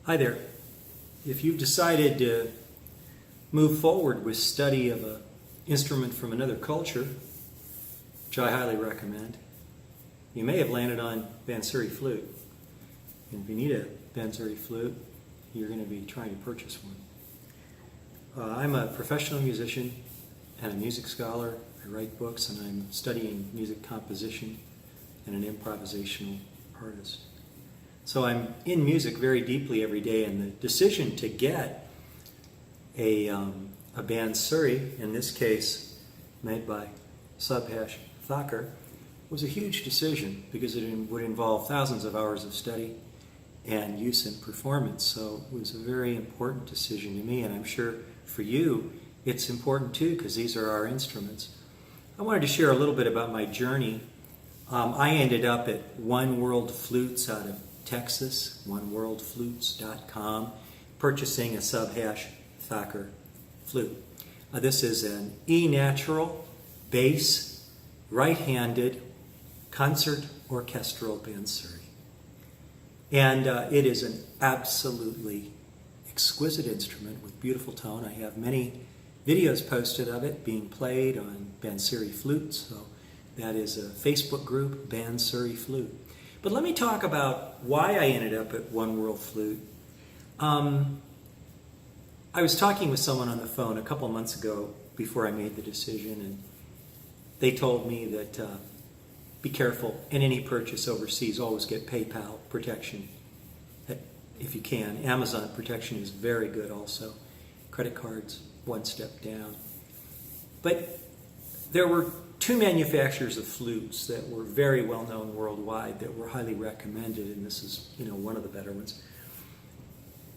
Hi there. If you've decided to move forward with study of an instrument from another culture, which I highly recommend, you may have landed on Bansuri Flute. And if you need a Bansuri Flute, you're going to be trying to purchase one. I'm a professional musician and a music scholar. I write books and I'm studying music composition and an improvisational artist. So I'm in music very deeply every day, and the decision to get a Bansuri, in this case made by Subhash Thakur, was a huge decision because it would involve thousands of hours of study and use and performance. So it was a very important decision to me, and I'm sure for you it's important too, because these are our instruments. I wanted to share a little bit about my journey. I ended up at One World Flutes out of Texas, oneworldflutes.com, purchasing a Subhash Thakur flute. This is an E-natural, bass, right-handed, concert orchestral Bansuri. And it is an absolutely exquisite instrument with beautiful tone. I have many videos posted of it being played on Bansuri Flute, so that is a Facebook group, Bansuri Flute. But let me talk about why I ended up at One World Flute. I was talking with someone on the phone a couple months ago before I made the decision, and they told me that be careful in any purchase overseas, always get PayPal protection if you can. Amazon protection is very good also. Credit cards, one step down. But there were two manufacturers of flutes that were very well known worldwide that were highly recommended, and this is, one of the better ones.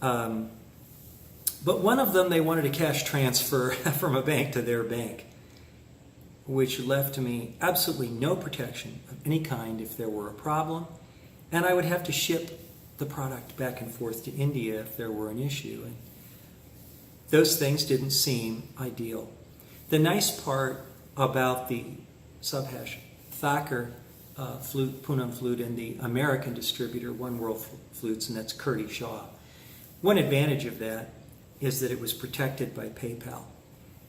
But one of them, they wanted a cash transfer from a bank to their bank, which left me absolutely no protection of any kind if there were a problem, and I would have to ship the product back and forth to India if there were an issue. And those things didn't seem ideal. The nice part about the Subhash Thakur flute, Poonam flute, and the American distributor, One World Flutes, and that's Kirti Shah. One advantage of that is that it was protected by PayPal,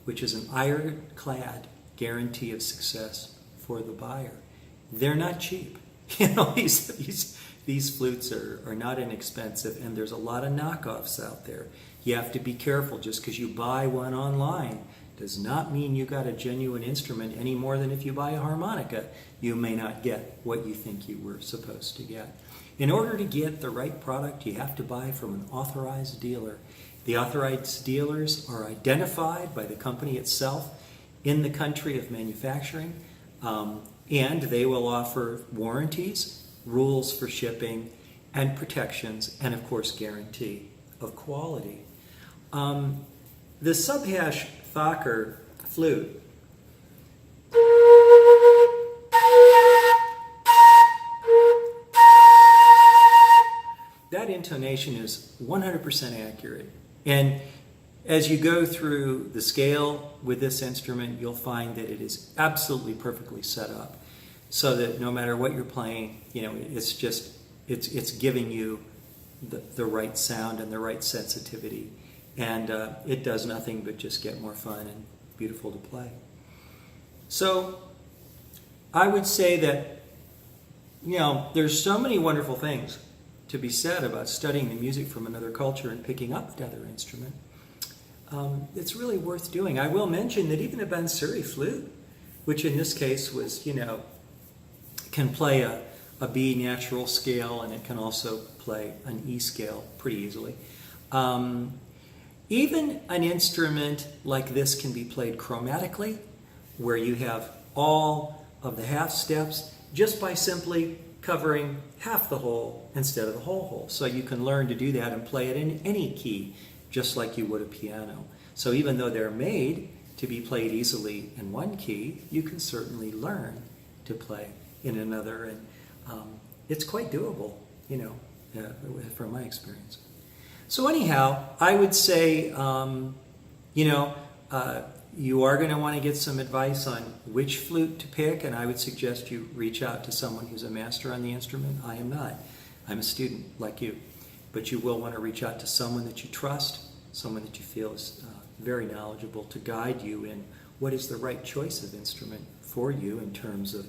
which is an ironclad guarantee of success for the buyer. They're not cheap. These flutes are not inexpensive, and there's a lot of knockoffs out there. You have to be careful. Just because you buy one online does not mean you got a genuine instrument any more than if you buy a harmonica, you may not get what you think you were supposed to get. In order to get the right product, you have to buy from an authorized dealer. The authorized dealers are identified by the company itself in the country of manufacturing, and they will offer warranties, rules for shipping, and protections, and of course guarantee of quality. The Subhash Thakur flute that intonation is 100% accurate, and as you go through the scale with this instrument, you'll find that it is absolutely perfectly set up so that no matter what you're playing, it's giving you the right sound and the right sensitivity. And it does nothing but just get more fun and beautiful to play. So I would say that, there's so many wonderful things to be said about studying the music from another culture and picking up another instrument. It's really worth doing. I will mention that even a Bansuri flute, which in this case was, can play a B natural scale, and it can also play an E scale pretty easily. Even an instrument like this can be played chromatically, where you have all of the half steps just by simply covering half the hole instead of the whole hole. So you can learn to do that and play it in any key, just like you would a piano. So even though they're made to be played easily in one key, you can certainly learn to play in another, and it's quite doable, from my experience. So anyhow, I would say, you are going to want to get some advice on which flute to pick, and I would suggest you reach out to someone who's a master on the instrument. I am not. I'm a student like you. but you will want to reach out to someone that you trust, someone that you feel is very knowledgeable to guide you in what is the right choice of instrument for you in terms of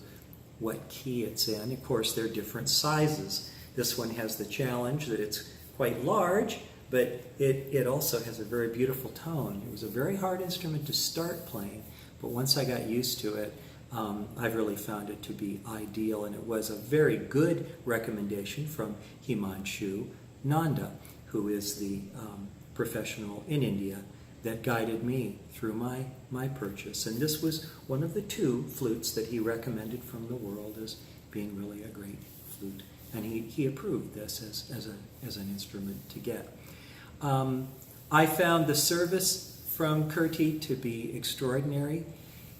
what key it's in. Of course, there are different sizes. This one has the challenge that it's quite large, but it also has a very beautiful tone. It was a very hard instrument to start playing, but once I got used to it, I've really found it to be ideal, and it was a very good recommendation from Himanshu Nanda, who is the professional in India that guided me through my purchase. And this was one of the 2 flutes that he recommended from the world as being really a great flute. And he approved this as an instrument to get. I found the service from Kirti to be extraordinary.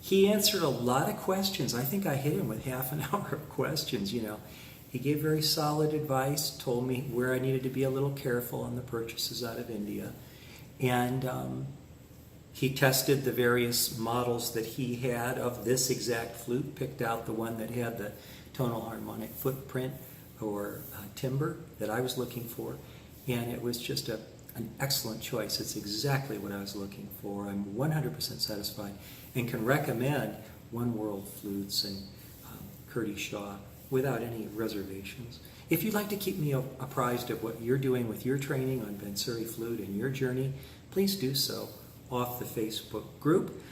He answered a lot of questions. I think I hit him with half an hour of questions, you know. He gave very solid advice, told me where I needed to be a little careful on the purchases out of India. And he tested the various models that he had of this exact flute, picked out the one that had the tonal harmonic footprint or timbre that I was looking for. And it was just an excellent choice. It's exactly what I was looking for. I'm 100% satisfied and can recommend One World Flutes and Kirti Shah without any reservations. If you'd like to keep me apprised of what you're doing with your training on Bansuri Flute and your journey, please do so off the Facebook group,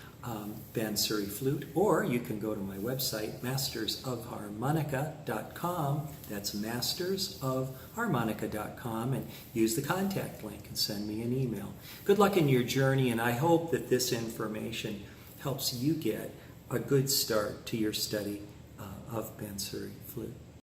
Bansuri Flute, or you can go to my website, mastersofharmonica.com. That's mastersofharmonica.com, and use the contact link and send me an email. Good luck in your journey, and I hope that this information helps you get a good start to your study of Bansuri Flute.